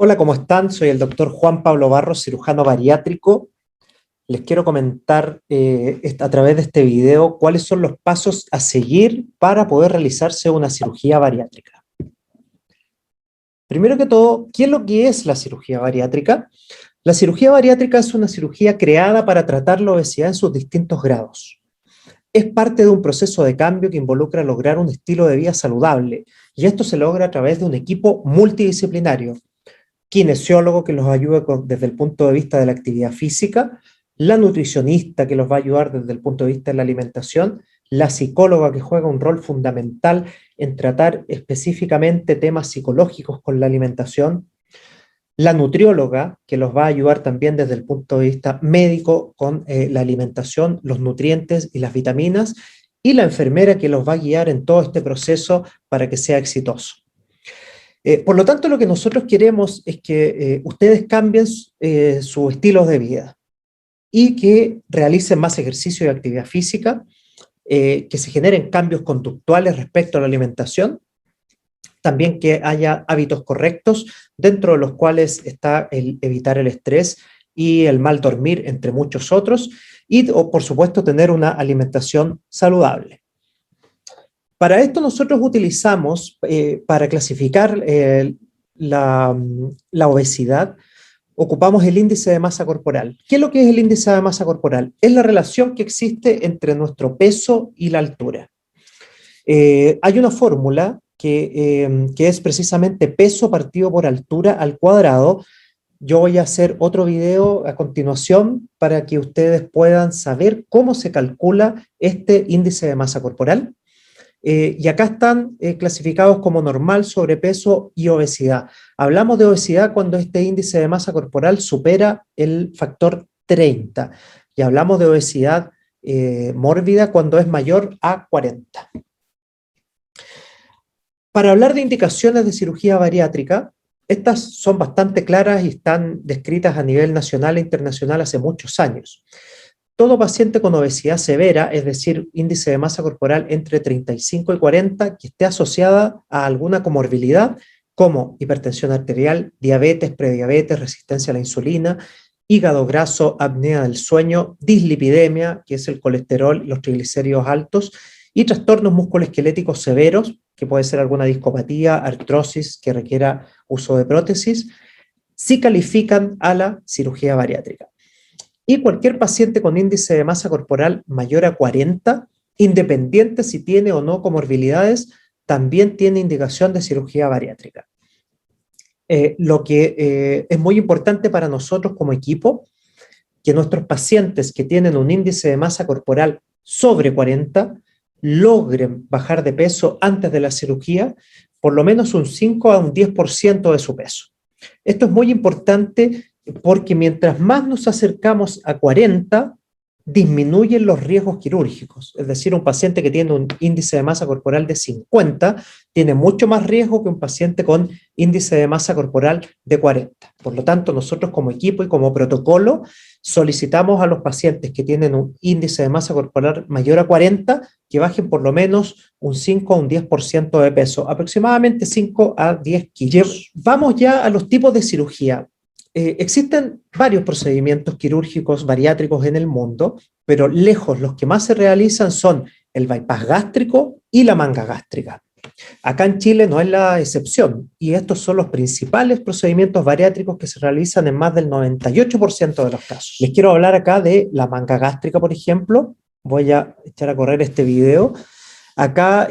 Hola, ¿cómo están? Soy el doctor Juan Pablo Barros, cirujano bariátrico. Les quiero comentar a través de este video cuáles son los pasos a seguir para poder realizarse una cirugía bariátrica. Primero que todo, ¿qué es lo que es la cirugía bariátrica? La cirugía bariátrica es una cirugía creada para tratar la obesidad en sus distintos grados. Es parte de un proceso de cambio que involucra lograr un estilo de vida saludable, y esto se logra a través de un equipo multidisciplinario: kinesiólogo que los ayude desde el punto de vista de la actividad física, la nutricionista que los va a ayudar desde el punto de vista de la alimentación, la psicóloga que juega un rol fundamental en tratar específicamente temas psicológicos con la alimentación, la nutrióloga que los va a ayudar también desde el punto de vista médico con la alimentación, los nutrientes y las vitaminas, y la enfermera que los va a guiar en todo este proceso para que sea exitoso. Por lo tanto, lo que nosotros queremos es que ustedes cambien su estilo de vida y que realicen más ejercicio y actividad física, que se generen cambios conductuales respecto a la alimentación, también que haya hábitos correctos, dentro de los cuales está el evitar el estrés y el mal dormir, entre muchos otros, y por supuesto tener una alimentación saludable. Para esto nosotros utilizamos, para clasificar la obesidad, ocupamos el índice de masa corporal. ¿Qué es lo que es el índice de masa corporal? Es la relación que existe entre nuestro peso y la altura. Hay una fórmula que es precisamente peso partido por altura al cuadrado. Yo voy a hacer otro video a continuación para que ustedes puedan saber cómo se calcula este índice de masa corporal. Y acá están clasificados como normal, sobrepeso y obesidad. Hablamos de obesidad cuando este índice de masa corporal supera el factor 30, y hablamos de obesidad mórbida cuando es mayor a 40. Para hablar de indicaciones de cirugía bariátrica, estas son bastante claras y están descritas a nivel nacional e internacional hace muchos años. Todo paciente con obesidad severa, es decir, índice de masa corporal entre 35 y 40, que esté asociada a alguna comorbilidad como hipertensión arterial, diabetes, prediabetes, resistencia a la insulina, hígado graso, apnea del sueño, dislipidemia, que es el colesterol y los triglicéridos altos, y trastornos musculoesqueléticos severos, que puede ser alguna discopatía, artrosis que requiera uso de prótesis, sí califican a la cirugía bariátrica. Y cualquier paciente con índice de masa corporal mayor a 40, independiente si tiene o no comorbilidades, también tiene indicación de cirugía bariátrica. Lo que es muy importante para nosotros como equipo, que nuestros pacientes que tienen un índice de masa corporal sobre 40 logren bajar de peso antes de la cirugía por lo menos un 5 a un 10% de su peso. Esto es muy importante porque mientras más nos acercamos a 40, disminuyen los riesgos quirúrgicos. Es decir, un paciente que tiene un índice de masa corporal de 50 tiene mucho más riesgo que un paciente con índice de masa corporal de 40. Por lo tanto, nosotros como equipo y como protocolo solicitamos a los pacientes que tienen un índice de masa corporal mayor a 40 que bajen por lo menos un 5 a un 10% de peso, aproximadamente 5 a 10 kilos. Vamos ya a los tipos de cirugía. Existen varios procedimientos quirúrgicos bariátricos en el mundo, pero lejos los que más se realizan son el bypass gástrico y la manga gástrica. Acá en Chile no es la excepción, y estos son los principales procedimientos bariátricos que se realizan en más del 98% de los casos. Les quiero hablar acá de la manga gástrica, por ejemplo. Voy a echar a correr este video. Acá,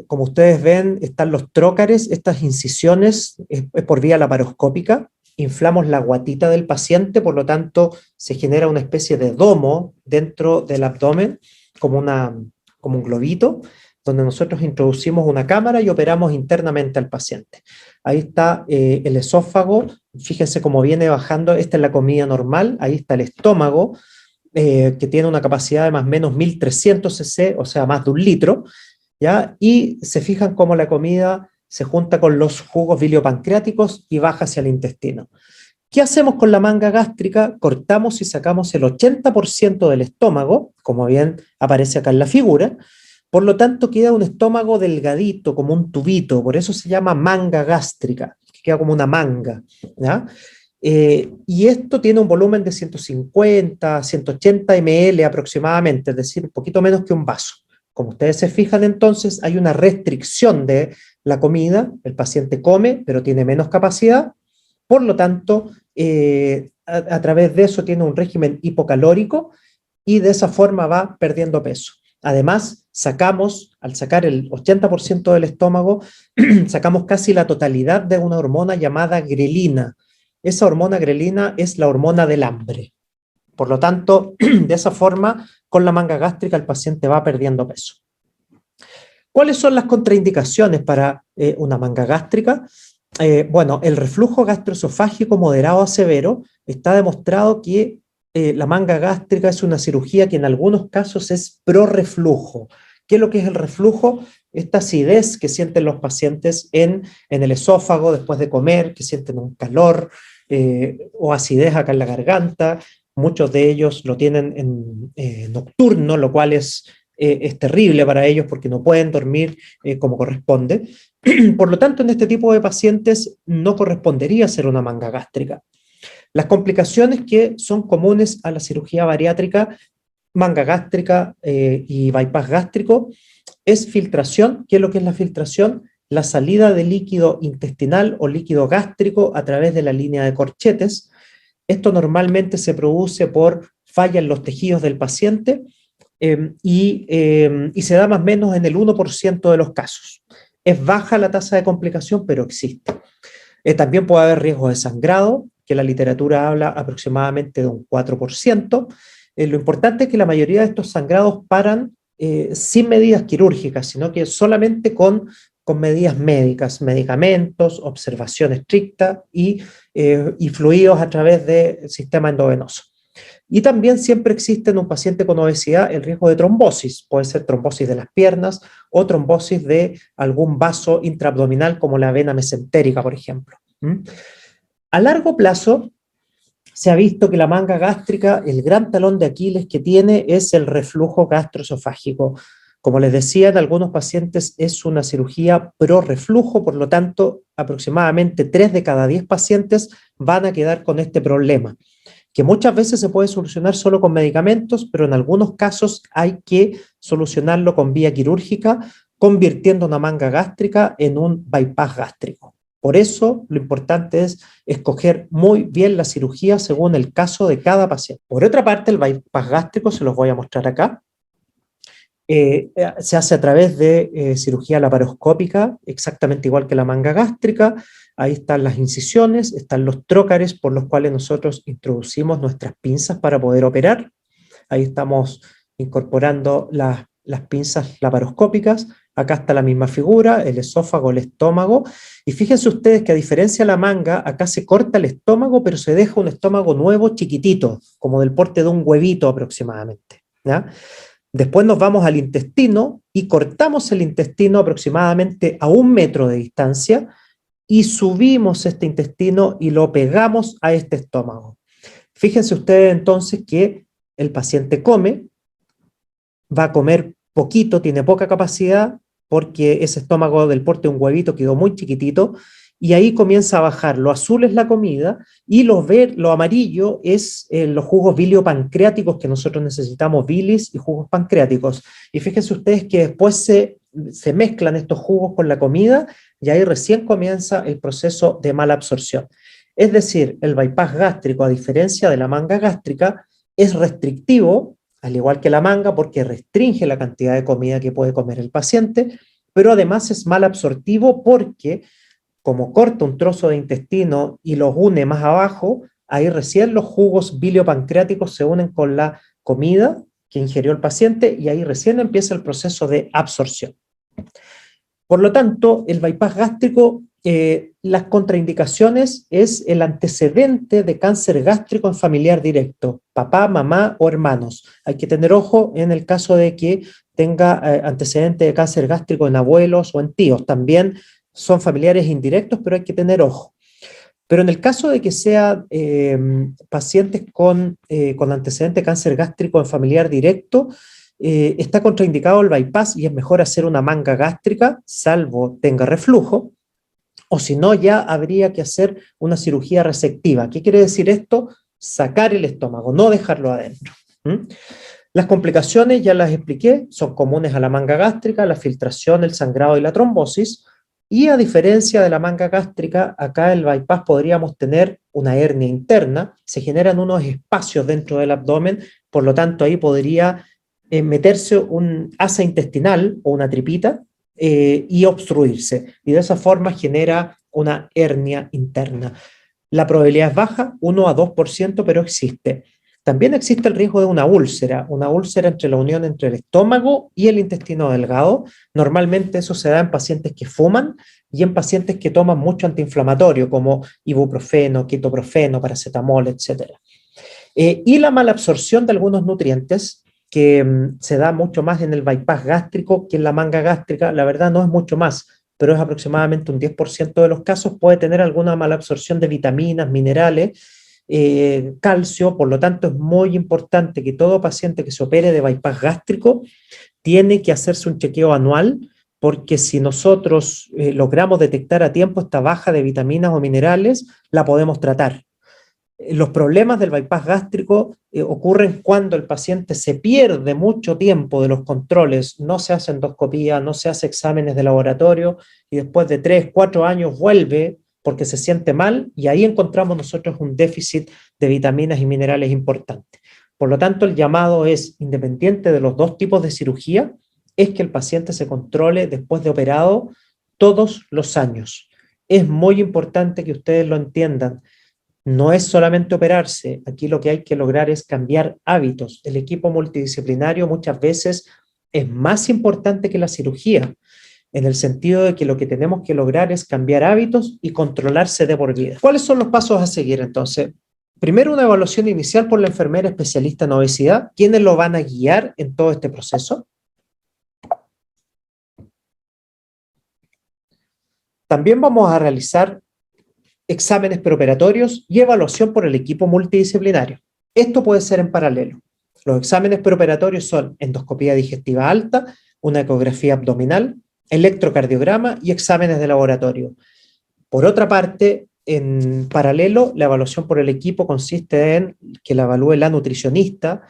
como ustedes ven, están los trócares, estas incisiones es por vía laparoscópica. Inflamos la guatita del paciente, por lo tanto se genera una especie de domo dentro del abdomen, como un globito, donde nosotros introducimos una cámara y operamos internamente al paciente. Ahí está el esófago, fíjense cómo viene bajando, esta es la comida normal, ahí está el estómago, que tiene una capacidad de más o menos 1300 cc, o sea, más de 1 litro, ¿ya? Y se fijan cómo la comida se junta con los jugos biliopancreáticos y baja hacia el intestino. ¿Qué hacemos con la manga gástrica? Cortamos y sacamos el 80% del estómago, como bien aparece acá en la figura. Por lo tanto, queda un estómago delgadito, como un tubito, por eso se llama manga gástrica, que queda como una manga, ¿ya? Y esto tiene un volumen de 150, 180 ml aproximadamente, es decir, un poquito menos que un vaso. Como ustedes se fijan, entonces hay una restricción de la comida, el paciente come, pero tiene menos capacidad, por lo tanto, a través de eso tiene un régimen hipocalórico y de esa forma va perdiendo peso. Además, al sacar el 80% del estómago, sacamos casi la totalidad de una hormona llamada grelina. Esa hormona grelina es la hormona del hambre. Por lo tanto, de esa forma, con la manga gástrica el paciente va perdiendo peso. ¿Cuáles son las contraindicaciones para una manga gástrica? Bueno, el reflujo gastroesofágico moderado a severo está demostrado que la manga gástrica es una cirugía que en algunos casos es prorreflujo. ¿Qué es lo que es el reflujo? Esta acidez que sienten los pacientes en el esófago después de comer, que sienten un calor o acidez acá en la garganta. Muchos de ellos lo tienen en nocturno, lo cual es terrible para ellos porque no pueden dormir como corresponde. Por lo tanto, en este tipo de pacientes no correspondería hacer una manga gástrica. Las complicaciones que son comunes a la cirugía bariátrica, manga gástrica y bypass gástrico, es filtración. ¿Qué es lo que es la filtración? La salida de líquido intestinal o líquido gástrico a través de la línea de corchetes. Esto normalmente se produce por falla en los tejidos del paciente y se da más o menos en el 1% de los casos. Es baja la tasa de complicación, pero existe. También puede haber riesgo de sangrado, que la literatura habla aproximadamente de un 4%. Lo importante es que la mayoría de estos sangrados paran sin medidas quirúrgicas, sino que solamente con medidas médicas, medicamentos, observación estricta y fluidos a través del sistema endovenoso. Y también siempre existe en un paciente con obesidad el riesgo de trombosis. Puede ser trombosis de las piernas o trombosis de algún vaso intraabdominal como la vena mesentérica, por ejemplo. A largo plazo se ha visto que la manga gástrica, el gran talón de Aquiles que tiene es el reflujo gastroesofágico. Como les decía, en algunos pacientes es una cirugía prorreflujo, por lo tanto, aproximadamente 3 de cada 10 pacientes van a quedar con este problema, que muchas veces se puede solucionar solo con medicamentos, pero en algunos casos hay que solucionarlo con vía quirúrgica, convirtiendo una manga gástrica en un bypass gástrico. Por eso, lo importante es escoger muy bien la cirugía según el caso de cada paciente. Por otra parte, el bypass gástrico, se los voy a mostrar acá, se hace a través de cirugía laparoscópica, exactamente igual que la manga gástrica. Ahí están las incisiones, están los trócares por los cuales nosotros introducimos nuestras pinzas para poder operar. Ahí estamos incorporando las pinzas laparoscópicas. Acá está la misma figura, el esófago, el estómago. Y fíjense ustedes que a diferencia de la manga, acá se corta el estómago, pero se deja un estómago nuevo, chiquitito, como del porte de un huevito aproximadamente, ¿ya? Después nos vamos al intestino y cortamos el intestino aproximadamente a 1 metro de distancia y subimos este intestino y lo pegamos a este estómago. Fíjense ustedes entonces que el paciente come, va a comer poquito, tiene poca capacidad porque ese estómago del porte de un huevito quedó muy chiquitito y ahí comienza a bajar. Lo azul es la comida y lo amarillo es los jugos biliopancreáticos que nosotros necesitamos, bilis y jugos pancreáticos. Y fíjense ustedes que después se mezclan estos jugos con la comida y ahí recién comienza el proceso de mala absorción. Es decir, el bypass gástrico, a diferencia de la manga gástrica, es restrictivo, al igual que la manga, porque restringe la cantidad de comida que puede comer el paciente, pero además es mal absortivo porque como corta un trozo de intestino y los une más abajo, ahí recién los jugos biliopancreáticos se unen con la comida que ingirió el paciente y ahí recién empieza el proceso de absorción. Por lo tanto, el bypass gástrico, las contraindicaciones es el antecedente de cáncer gástrico en familiar directo, papá, mamá o hermanos. Hay que tener ojo en el caso de que tenga antecedente de cáncer gástrico en abuelos o en tíos. También son familiares indirectos, pero hay que tener ojo. Pero en el caso de que sea pacientes con antecedente de cáncer gástrico en familiar directo, está contraindicado el bypass y es mejor hacer una manga gástrica, salvo tenga reflujo, o si no, ya habría que hacer una cirugía resectiva. ¿Qué quiere decir esto? Sacar el estómago, no dejarlo adentro. ¿Mm? Las complicaciones, ya las expliqué, son comunes a la manga gástrica, la filtración, el sangrado y la trombosis. Y a diferencia de la manga gástrica, acá el bypass podríamos tener una hernia interna, se generan unos espacios dentro del abdomen, por lo tanto ahí podría meterse un asa intestinal o una tripita y obstruirse. Y de esa forma genera una hernia interna. La probabilidad es baja, 1 a 2%, pero existe. También existe el riesgo de una úlcera entre la unión entre el estómago y el intestino delgado. Normalmente eso se da en pacientes que fuman y en pacientes que toman mucho antiinflamatorio, como ibuprofeno, ketoprofeno, paracetamol, etc. Y la mala absorción de algunos nutrientes, que se da mucho más en el bypass gástrico que en la manga gástrica. La verdad no es mucho más, pero es aproximadamente un 10% de los casos puede tener alguna mala absorción de vitaminas, minerales, calcio. Por lo tanto es muy importante que todo paciente que se opere de bypass gástrico tiene que hacerse un chequeo anual, porque si nosotros logramos detectar a tiempo esta baja de vitaminas o minerales, la podemos tratar. Los problemas del bypass gástrico ocurren cuando el paciente se pierde mucho tiempo de los controles, no se hace endoscopía, no se hace exámenes de laboratorio y después de 3, 4 años vuelve porque se siente mal y ahí encontramos nosotros un déficit de vitaminas y minerales importante. Por lo tanto, el llamado es, independiente de los dos tipos de cirugía, es que el paciente se controle después de operado todos los años. Es muy importante que ustedes lo entiendan. No es solamente operarse, aquí lo que hay que lograr es cambiar hábitos. El equipo multidisciplinario muchas veces es más importante que la cirugía, en el sentido de que lo que tenemos que lograr es cambiar hábitos y controlarse de por vida. ¿Cuáles son los pasos a seguir entonces? Primero, una evaluación inicial por la enfermera especialista en obesidad. ¿Quiénes lo van a guiar en todo este proceso? También vamos a realizar exámenes preoperatorios y evaluación por el equipo multidisciplinario. Esto puede ser en paralelo. Los exámenes preoperatorios son endoscopía digestiva alta, una ecografía abdominal, electrocardiograma y exámenes de laboratorio. Por otra parte, en paralelo, la evaluación por el equipo consiste en que la evalúe la nutricionista,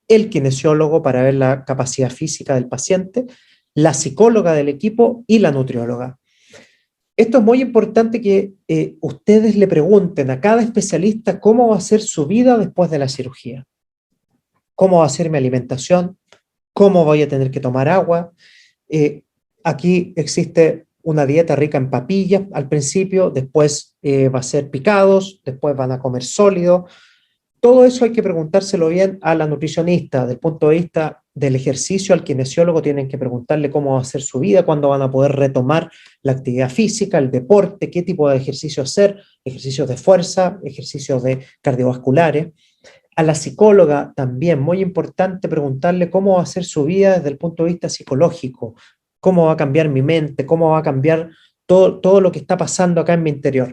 el kinesiólogo para ver la capacidad física del paciente, la psicóloga del equipo y la nutrióloga. Esto es muy importante que ustedes le pregunten a cada especialista cómo va a ser su vida después de la cirugía, cómo va a ser mi alimentación, cómo voy a tener que tomar agua. Aquí existe una dieta rica en papillas al principio, después va a ser picados, después van a comer sólido. Todo eso hay que preguntárselo bien a la nutricionista. Del punto de vista del ejercicio, al kinesiólogo tienen que preguntarle cómo va a ser su vida, cuándo van a poder retomar la actividad física, el deporte, qué tipo de ejercicio hacer, ejercicios de fuerza, ejercicios de cardiovasculares. A la psicóloga también, muy importante preguntarle cómo va a ser su vida desde el punto de vista psicológico, cómo va a cambiar mi mente, cómo va a cambiar todo lo que está pasando acá en mi interior.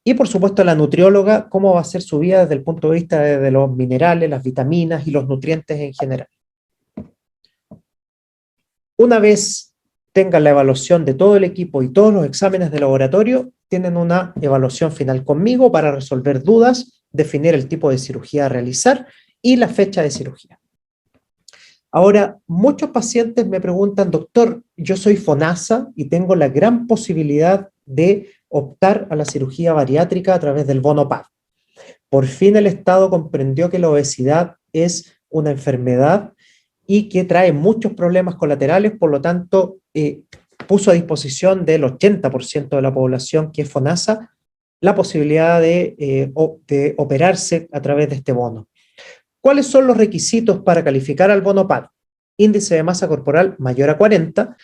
Y por supuesto la nutrióloga, cómo va a ser su vida desde el punto de vista de los minerales, las vitaminas y los nutrientes en general. Una vez tengan la evaluación de todo el equipo y todos los exámenes de laboratorio, tienen una evaluación final conmigo para resolver dudas, definir el tipo de cirugía a realizar y la fecha de cirugía. Ahora, muchos pacientes me preguntan, doctor, yo soy FONASA y tengo la gran posibilidad de optar a la cirugía bariátrica a través del bono PAD. Por fin el Estado comprendió que la obesidad es una enfermedad y que trae muchos problemas colaterales, por lo tanto, puso a disposición del 80% de la población que es FONASA la posibilidad de operarse a través de este bono. ¿Cuáles son los requisitos para calificar al bono PAD? Índice de masa corporal mayor a 40,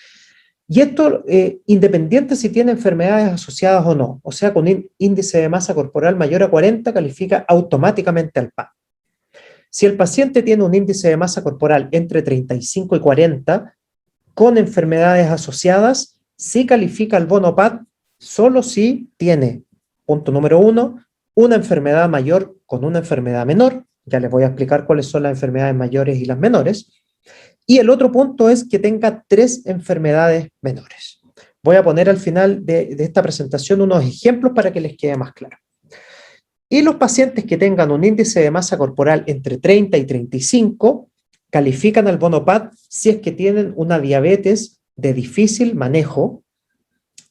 y esto independiente si tiene enfermedades asociadas o no. O sea, con índice de masa corporal mayor a 40 califica automáticamente al PAD. Si el paciente tiene un índice de masa corporal entre 35 y 40, con enfermedades asociadas, sí califica al bono PAD solo si tiene, punto número 1, una enfermedad mayor con una enfermedad menor. Ya les voy a explicar cuáles son las enfermedades mayores y las menores. Y el otro punto es que tenga 3 enfermedades menores. Voy a poner al final de esta presentación unos ejemplos para que les quede más claro. Y los pacientes que tengan un índice de masa corporal entre 30 y 35 califican al bono PAD si es que tienen una diabetes de difícil manejo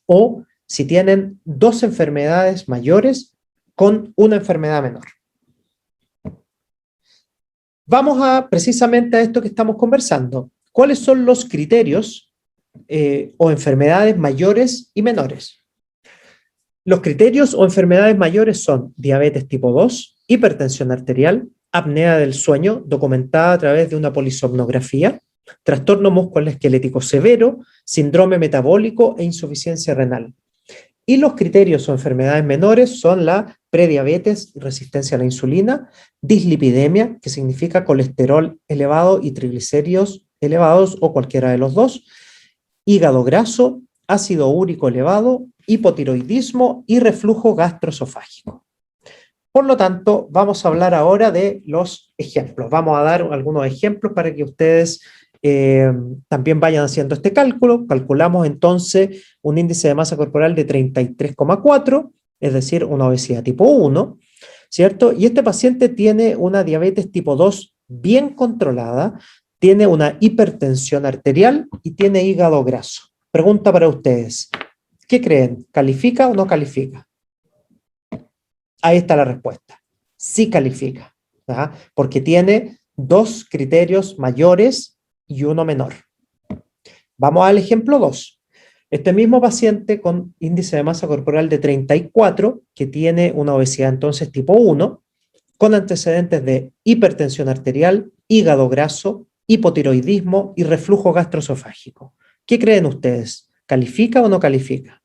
o si tienen dos enfermedades mayores con una enfermedad menor. Vamos precisamente a esto que estamos conversando. ¿Cuáles son los criterios o enfermedades mayores y menores? Los criterios o enfermedades mayores son diabetes tipo 2, hipertensión arterial, apnea del sueño, documentada a través de una polisomnografía, trastorno musculoesquelético severo, síndrome metabólico e insuficiencia renal. Y los criterios o enfermedades menores son la prediabetes y resistencia a la insulina, dislipidemia, que significa colesterol elevado y triglicéridos elevados o cualquiera de los dos, hígado graso, ácido úrico elevado, hipotiroidismo y reflujo gastroesofágico. Por lo tanto, vamos a hablar ahora de los ejemplos. Vamos a dar algunos ejemplos para que ustedes también vayan haciendo este cálculo. Calculamos entonces un índice de masa corporal de 33,4, es decir, una obesidad tipo 1, ¿cierto? Y este paciente tiene una diabetes tipo 2 bien controlada, tiene una hipertensión arterial y tiene hígado graso. Pregunta para ustedes, ¿qué creen? ¿Califica o no califica? Ahí está la respuesta. Sí califica, ¿verdad? Porque tiene dos criterios mayores y uno menor. Vamos al ejemplo 2. Este mismo paciente con índice de masa corporal de 34, que tiene una obesidad entonces tipo 1, con antecedentes de hipertensión arterial, hígado graso, hipotiroidismo y reflujo gastroesofágico. ¿Qué creen ustedes? ¿Califica o no califica?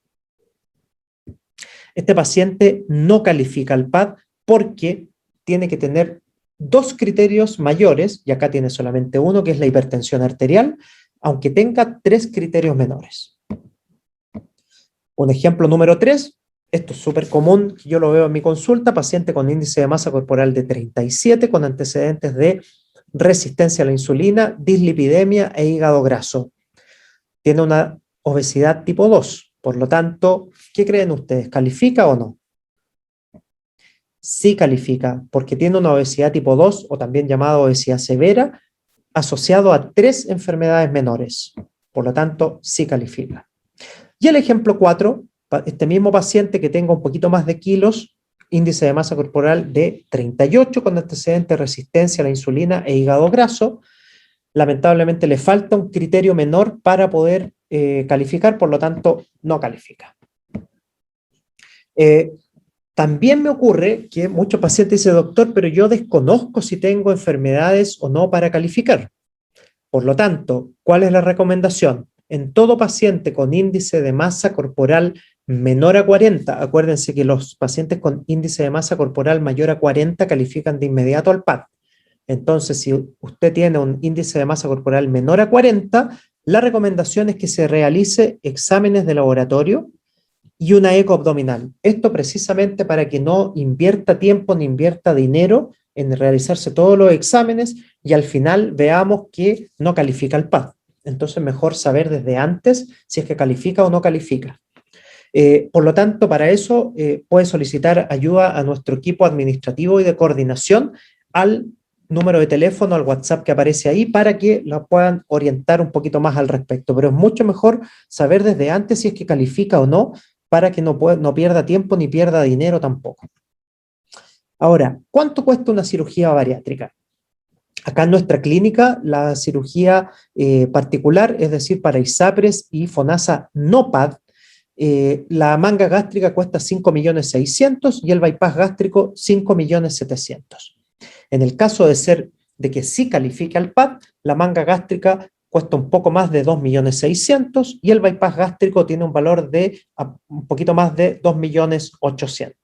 Este paciente no califica al PAD porque tiene que tener dos criterios mayores, y acá tiene solamente uno, que es la hipertensión arterial, aunque tenga tres criterios menores. Un ejemplo número 3, esto es súper común, yo lo veo en mi consulta, paciente con índice de masa corporal de 37, con antecedentes de resistencia a la insulina, dislipidemia e hígado graso. Tiene una obesidad tipo 2, por lo tanto, ¿qué creen ustedes? ¿Califica o no? Sí califica, porque tiene una obesidad tipo 2, o también llamada obesidad severa, asociado a 3 enfermedades menores. Por lo tanto, sí califica. Y el ejemplo 4, este mismo paciente que tenga un poquito más de kilos, índice de masa corporal de 38, con antecedente de resistencia a la insulina e hígado graso, lamentablemente le falta un criterio menor para poder calificar, por lo tanto, no califica. También me ocurre que muchos pacientes dicen, doctor, pero yo desconozco si tengo enfermedades o no para calificar. Por lo tanto, ¿cuál es la recomendación? En todo paciente con índice de masa corporal menor a 40, acuérdense que los pacientes con índice de masa corporal mayor a 40 califican de inmediato al PAD. Entonces, si usted tiene un índice de masa corporal menor a 40, la recomendación es que se realice exámenes de laboratorio y una eco abdominal. Esto precisamente para que no invierta tiempo ni invierta dinero en realizarse todos los exámenes y al final veamos que no califica el PAD. Entonces, mejor saber desde antes si es que califica o no califica. Por lo tanto, para eso puede solicitar ayuda a nuestro equipo administrativo y de coordinación al número de teléfono, al WhatsApp que aparece ahí, para que la puedan orientar un poquito más al respecto. Pero es mucho mejor saber desde antes si es que califica o no, para que no pierda tiempo ni pierda dinero tampoco. Ahora, ¿cuánto cuesta una cirugía bariátrica? Acá en nuestra clínica, la cirugía particular, es decir, para ISAPRES y FONASA no PAD, la manga gástrica cuesta 5.600.000 y el bypass gástrico 5.700.000. En el caso de que sí califique al PAD, la manga gástrica cuesta un poco más de 2.600.000 y el bypass gástrico tiene un valor de un poquito más de 2.800.000.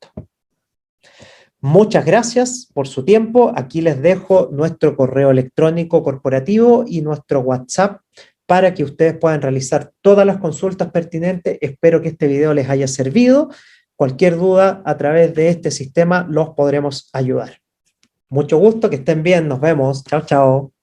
Muchas gracias por su tiempo. Aquí les dejo nuestro correo electrónico corporativo y nuestro WhatsApp para que ustedes puedan realizar todas las consultas pertinentes. Espero que este video les haya servido. Cualquier duda a través de este sistema los podremos ayudar. Mucho gusto, que estén bien, nos vemos. Chao, chao.